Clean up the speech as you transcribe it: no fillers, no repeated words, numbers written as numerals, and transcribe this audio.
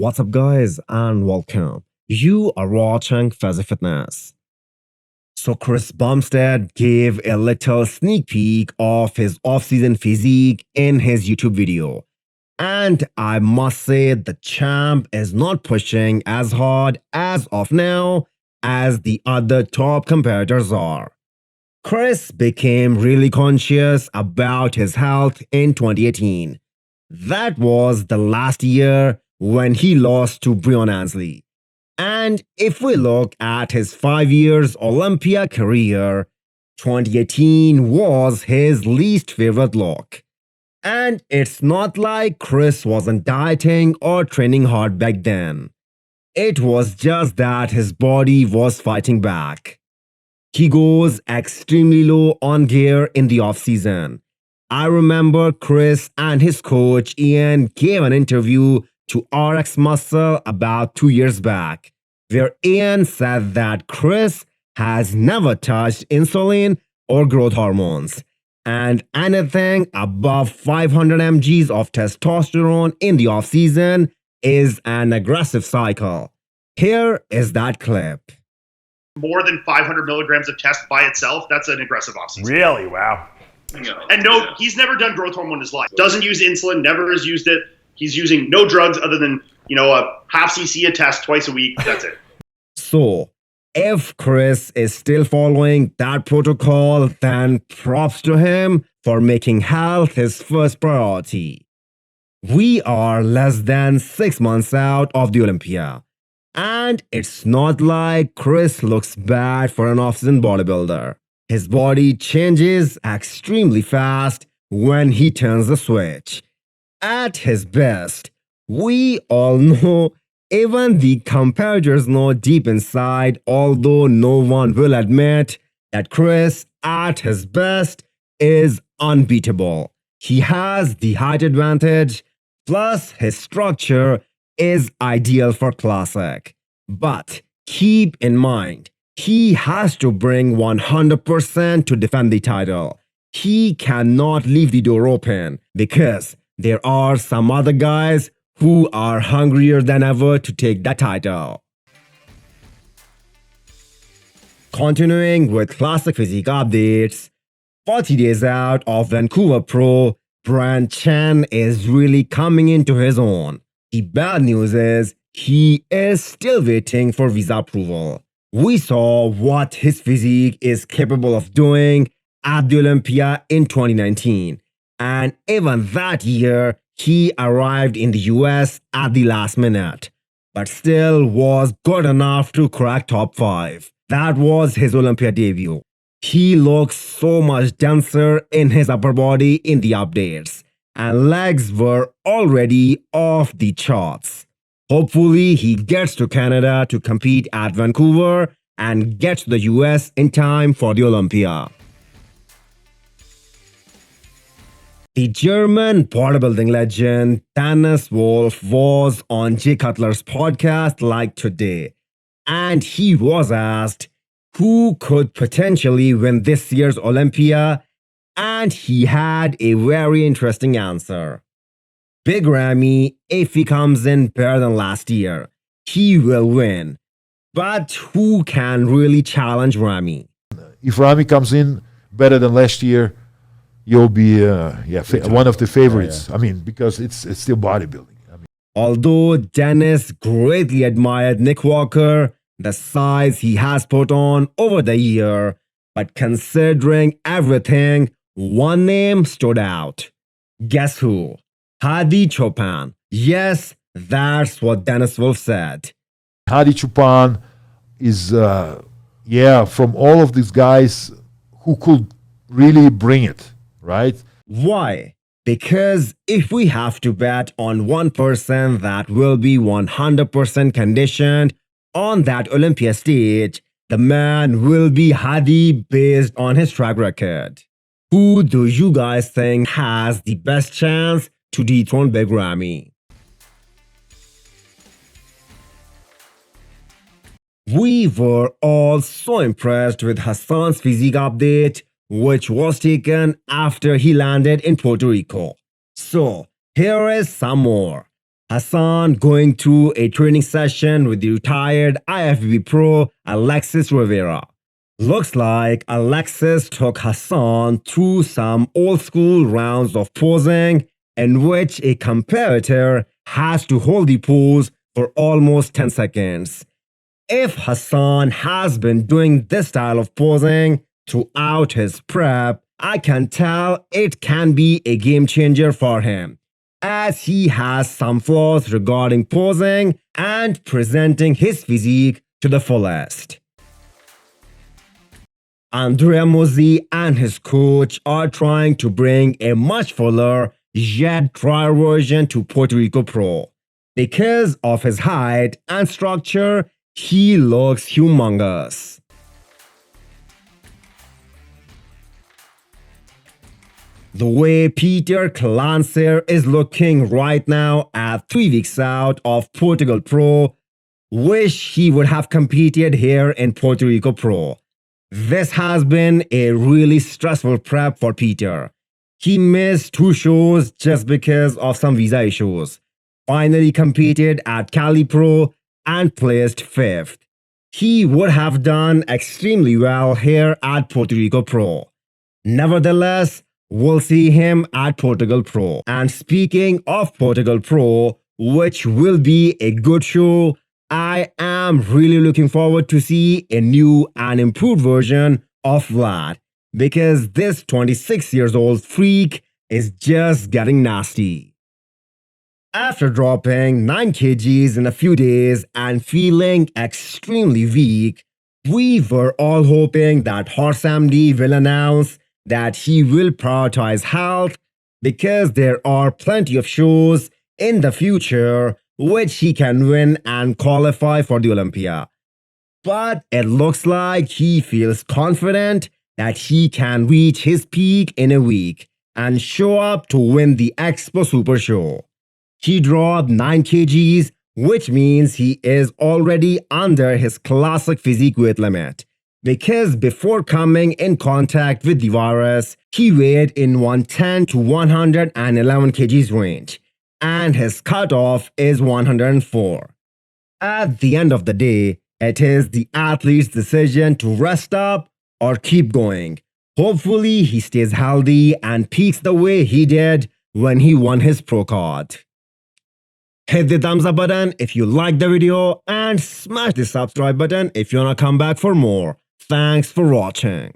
What's up, guys, and welcome. You are watching Fazi Fitness. So, Chris Bumstead gave a little sneak peek of his off-season physique in his YouTube video. And I must say, the champ is not pushing as hard as of now as the other top competitors are. Chris became really conscious about his health in 2018. That was the last year when he lost to Brian Ansley. And if we look at his 5 years Olympia career, 2018 was his least favorite look. And it's not like Chris wasn't dieting or training hard back then. It was just that his body was fighting back. He goes extremely low on gear in the off-season. I remember Chris and his coach Ian gave an interview to RX Muscle about 2 years back, where Ian said that Chris has never touched insulin or growth hormones, and anything above 500 mgs of testosterone in the off-season is an aggressive cycle. Here is that clip. More than 500 milligrams of test by itself, that's an aggressive off-season. Really? Wow. And no, he's never done growth hormone in his life. Doesn't use insulin, never has used it. He's using no drugs other than, a half cc a test twice a week. That's it. So, if Chris is still following that protocol, then props to him for making health his first priority. We are less than 6 months out of the Olympia. And it's not like Chris looks bad for an off-season bodybuilder. His body changes extremely fast when he turns the switch. At his best, we all know, even the competitors know deep inside, although no one will admit, that Chris, at his best, is unbeatable. He has the height advantage, plus his structure is ideal for classic. But keep in mind, he has to bring 100% to defend the title. He cannot leave the door open because there are some other guys who are hungrier than ever to take that title. Continuing with classic physique updates, 40 days out of Vancouver Pro, brand Chen is really coming into his own. The bad news is he is still waiting for visa approval. We saw what his physique is capable of doing at the Olympia in 2019. And even that year, he arrived in the US at the last minute, but still was good enough to crack top 5. That was his Olympia debut. He looks so much denser in his upper body in the updates, and legs were already off the charts. Hopefully, he gets to Canada to compete at Vancouver and gets to the US in time for the Olympia. The German bodybuilding legend Dennis Wolf was on Jay Cutler's podcast like today, and he was asked who could potentially win this year's Olympia, and he had a very interesting answer. Big Ramy, if he comes in better than last year, he will win. But who can really challenge Ramy? If Ramy comes in better than last year, you'll be one of the favorites. I mean, because it's still bodybuilding. Although Dennis greatly admired Nick Walker, the size he has put on over the year, but considering everything, one name stood out. Guess who? Hadi Choopan. Yes, that's what Dennis Wolf said. Hadi Choopan is, from all of these guys who could really bring it, right? Why? Because if we have to bet on one person that will be 100% conditioned on that Olympia stage, the man will be Hadi based on his track record. Who do you guys think has the best chance to dethrone Big Ramy? We were all so impressed with Hassan's physique update, which was taken after he landed in Puerto Rico. So, here is some more. Hassan going through a training session with the retired IFBB pro Alexis Rivera. Looks like Alexis took Hassan through some old school rounds of posing in which a competitor has to hold the pose for almost 10 seconds. If Hassan has been doing this style of posing throughout his prep, I can tell it can be a game changer for him, as he has some flaws regarding posing and presenting his physique to the fullest. Andrea Muzi and his coach are trying to bring a much fuller yet drier version to Puerto Rico Pro. Because of his height and structure, he looks humongous. The way Petar Klancir is looking right now at 3 weeks out of Portugal Pro, wish he would have competed here in Puerto Rico Pro. This has been a really stressful prep for Petar. He missed 2 shows just because of some visa issues. Finally competed at Cali Pro and placed 5th. He would have done extremely well here at Puerto Rico Pro. Nevertheless, we'll see him at Portugal Pro. And speaking of Portugal Pro, which will be a good show, I am really looking forward to see a new and improved version of Vlad, because this 26 years old freak is just getting nasty. After dropping 9 kgs in a few days and feeling extremely weak, we were all hoping that Horse.Md will announce that he will prioritize health, because there are plenty of shows in the future which he can win and qualify for the Olympia. But it looks like he feels confident that he can reach his peak in a week and show up to win the Expo Super show. He dropped 9 kgs, which means he is already under his classic physique weight limit, because before coming in contact with the virus, he weighed in 110 to 111 kgs range, and his cutoff is 104. At the end of the day, it is the athlete's decision to rest up or keep going. Hopefully, he stays healthy and peaks the way he did when he won his pro card. Hit the thumbs up button if you liked the video and smash the subscribe button if you wanna come back for more. Thanks for watching.